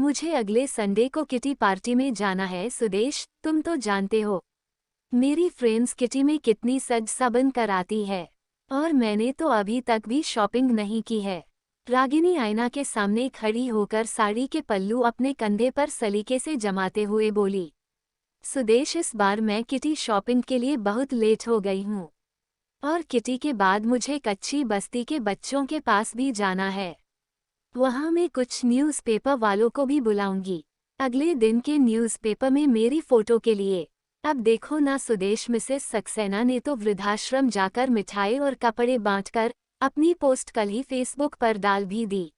मुझे अगले संडे को किटी पार्टी में जाना है सुदेश, तुम तो जानते हो मेरी फ्रेंड्स किटी में कितनी सज सबन कर आती है, और मैंने तो अभी तक भी शॉपिंग नहीं की है। रागिनी आईना के सामने खड़ी होकर साड़ी के पल्लू अपने कंधे पर सलीके से जमाते हुए बोली, सुदेश इस बार मैं किटी शॉपिंग के लिए बहुत लेट हो गई हूँ, और किटी के बाद मुझे कच्ची बस्ती के बच्चों के पास भी जाना है। वहाँ मैं कुछ न्यूज़पेपर वालों को भी बुलाऊंगी। अगले दिन के न्यूज़पेपर में मेरी फोटो के लिए। अब देखो ना सुदेश, मिसेस सक्सेना ने तो वृद्धाश्रम जाकर मिठाई और कपड़े बांटकर अपनी पोस्ट कल ही फेसबुक पर डाल भी दी,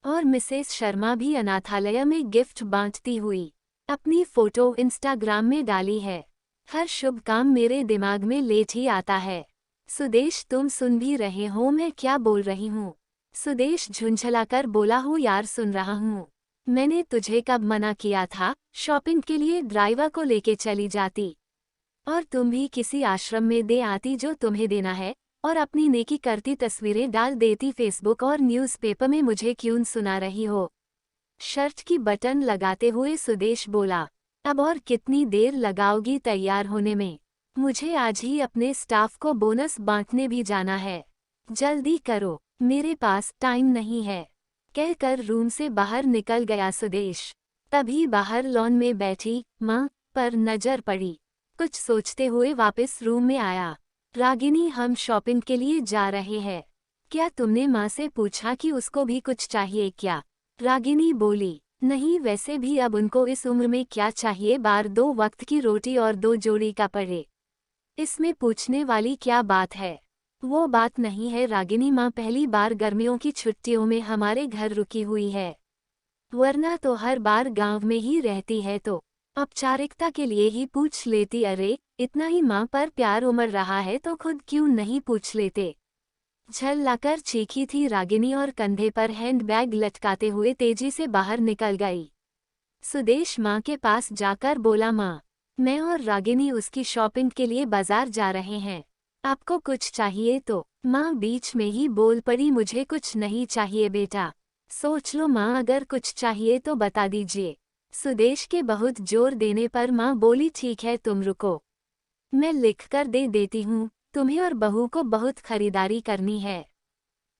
और मिसेस शर्मा भी अनाथालय में गिफ्ट बांटती हुई अपनी फोटो इंस्टाग्राम में डाली है। हर शुभ काम मेरे दिमाग में लेट ही आता है। सुदेश तुम सुन भी रहे हो मैं क्या बोल रही हूँ? सुदेश झुंझलाकर बोला, हूँ यार सुन रहा हूँ। मैंने तुझे कब मना किया था? शॉपिंग के लिए ड्राइवर को लेके चली जाती, और तुम भी किसी आश्रम में दे आती जो तुम्हें देना है, और अपनी नेकी करती तस्वीरें डाल देती फेसबुक और न्यूज़पेपर में। मुझे क्यों सुना रही हो? शर्ट की बटन लगाते हुए सुदेश बोला, अब और कितनी देर लगाओगी तैयार होने में? मुझे आज ही अपने स्टाफ को बोनस बांटने भी जाना है, जल्दी करो, मेरे पास टाइम नहीं है, कहकर रूम से बाहर निकल गया सुदेश। तभी बाहर लॉन में बैठी माँ पर नजर पड़ी। कुछ सोचते हुए वापस रूम में आया। रागिनी, हम शॉपिंग के लिए जा रहे हैं, क्या तुमने माँ से पूछा कि उसको भी कुछ चाहिए क्या? रागिनी बोली, नहीं, वैसे भी अब उनको इस उम्र में क्या चाहिए, बार 2 वक्त की रोटी और 2 जोड़ी कपड़े, इसमें पूछने वाली क्या बात है? वो बात नहीं है रागिनी माँ, पहली बार गर्मियों की छुट्टियों में हमारे घर रुकी हुई है, वरना तो हर बार गांव में ही रहती है, तो औपचारिकता के लिए ही पूछ लेती। अरे इतना ही माँ पर प्यार उमड़ रहा है तो खुद क्यों नहीं पूछ लेते? झल लाकर चीखी थी रागिनी और कंधे पर हैंडबैग लटकाते हुए तेजी से बाहर निकल गई। सुदेश माँ के पास जाकर बोला, माँ मैं और रागिनी उसकी शॉपिंग के लिए बाजार जा रहे हैं, आपको कुछ चाहिए तो? माँ बीच में ही बोल पड़ी, मुझे कुछ नहीं चाहिए बेटा, सोच लो माँ, अगर कुछ चाहिए तो बता दीजिए। सुदेश के बहुत जोर देने पर माँ बोली, ठीक है तुम रुको, मैं लिख कर दे देती हूँ, तुम्हें और बहू को बहुत खरीदारी करनी है,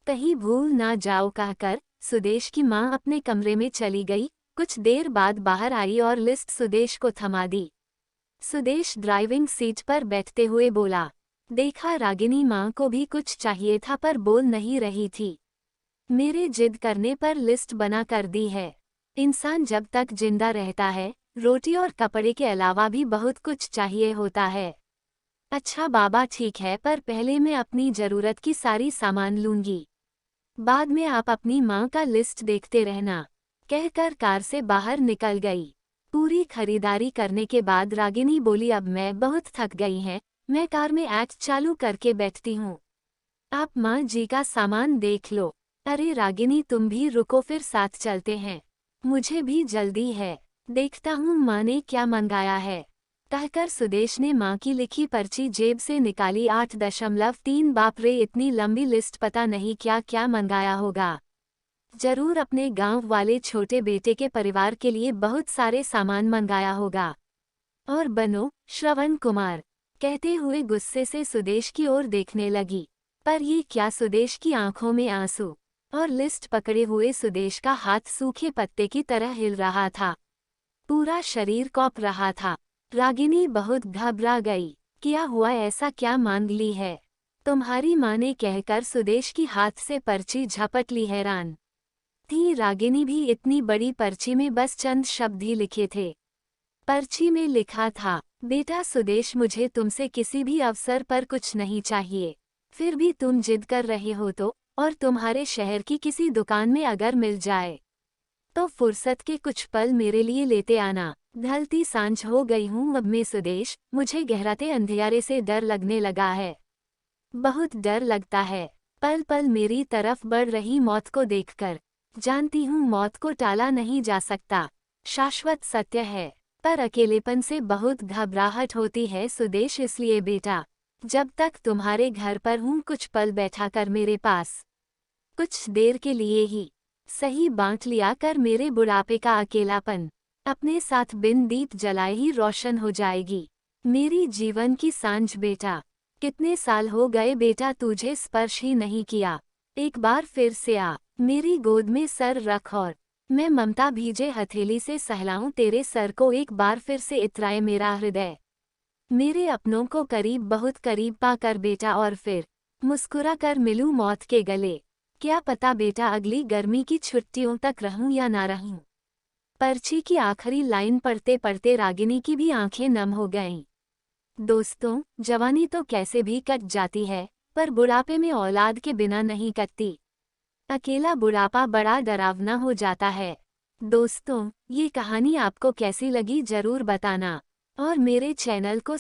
कहीं भूल ना जाओ कहकर सुदेश की माँ अपने कमरे में चली गई। कुछ देर बाद बाहर आई और लिस्ट सुदेश को थमा दी। सुदेश ड्राइविंग सीट पर बैठते हुए बोला, देखा रागिनी माँ को भी कुछ चाहिए था पर बोल नहीं रही थी, मेरे जिद करने पर लिस्ट बना कर दी है। इंसान जब तक जिंदा रहता है रोटी और कपड़े के अलावा भी बहुत कुछ चाहिए होता है। अच्छा बाबा ठीक है, पर पहले मैं अपनी ज़रूरत की सारी सामान लूंगी, बाद में आप अपनी माँ का लिस्ट देखते रहना, कहकर कार से बाहर निकल गई। पूरी खरीदारी करने के बाद रागिनी बोली, अब मैं बहुत थक गई हैं, मैं कार में ऐप चालू करके बैठती हूँ, आप माँ जी का सामान देख लो। अरे रागिनी तुम भी रुको, फिर साथ चलते हैं, मुझे भी जल्दी है, देखता हूँ माँ ने क्या मंगाया है, कहकर सुदेश ने माँ की लिखी पर्ची जेब से निकाली। 8.3 बाप रे, इतनी लंबी लिस्ट, पता नहीं क्या क्या मंगाया होगा, जरूर अपने गांव वाले छोटे बेटे के परिवार के लिए बहुत सारे सामान मंगाया होगा। और बनो श्रवण कुमार, कहते हुए गुस्से से सुदेश की ओर देखने लगी, पर ये क्या, सुदेश की आंखों में आंसू, और लिस्ट पकड़े हुए सुदेश का हाथ सूखे पत्ते की तरह हिल रहा था, पूरा शरीर कॉप रहा था। रागिनी बहुत घबरा गई, क्या हुआ, ऐसा क्या मांग ली है तुम्हारी माँ ने, कहकर सुदेश की हाथ से पर्ची झपट ली। हैरान थी रागिनी भी, इतनी बड़ी पर्ची में बस चंद शब्द ही लिखे थे। पर्ची में लिखा था, बेटा सुदेश, मुझे तुमसे किसी भी अवसर पर कुछ नहीं चाहिए, फिर भी तुम जिद कर रहे हो तो, और तुम्हारे शहर की किसी दुकान में अगर मिल जाए तो फुर्सत के कुछ पल मेरे लिए लेते आना। ढलती सांझ हो गई हूँ अब मैं सुदेश, मुझे गहराते अंधियारे से डर लगने लगा है, बहुत डर लगता है, पल पल मेरी तरफ बढ़ रही मौत को देखकर। जानती हूँ मौत को टाला नहीं जा सकता, शाश्वत सत्य है, पर अकेलेपन से बहुत घबराहट होती है सुदेश, इसलिए बेटा जब तक तुम्हारे घर पर हूँ कुछ पल बैठा कर मेरे पास, कुछ देर के लिए ही, सही बांट लिया कर मेरे बुढ़ापे का अकेलापन। अपने साथ बिन दीप जलाए ही रोशन हो जाएगी मेरी जीवन की सांझ बेटा। कितने साल हो गए बेटा तुझे स्पर्श ही नहीं किया। एक बार फिर से आ, मेरी गोद में सर रख और मैं ममता भीजे हथेली से सहलाऊं तेरे सर को एक बार फिर से इतराए मेरा हृदय। मेरे अपनों को करीब बहुत करीब पाकर बेटा और फिर मुस्कुरा कर मिलूं मौत के गले। क्या पता बेटा अगली गर्मी की छुट्टियों तक रहूं या ना रहूं। पर्ची की आखिरी लाइन पढ़ते पढ़ते रागिनी की भी आंखें नम हो गईं। दोस्तों, जवानी तो कैसे भी कट जाती है, पर बुढ़ापे में औलाद के बिना नहीं कटती। अकेला बुढ़ापा बड़ा डरावना हो जाता है। दोस्तों, ये कहानी आपको कैसी लगी जरूर बताना और मेरे चैनल को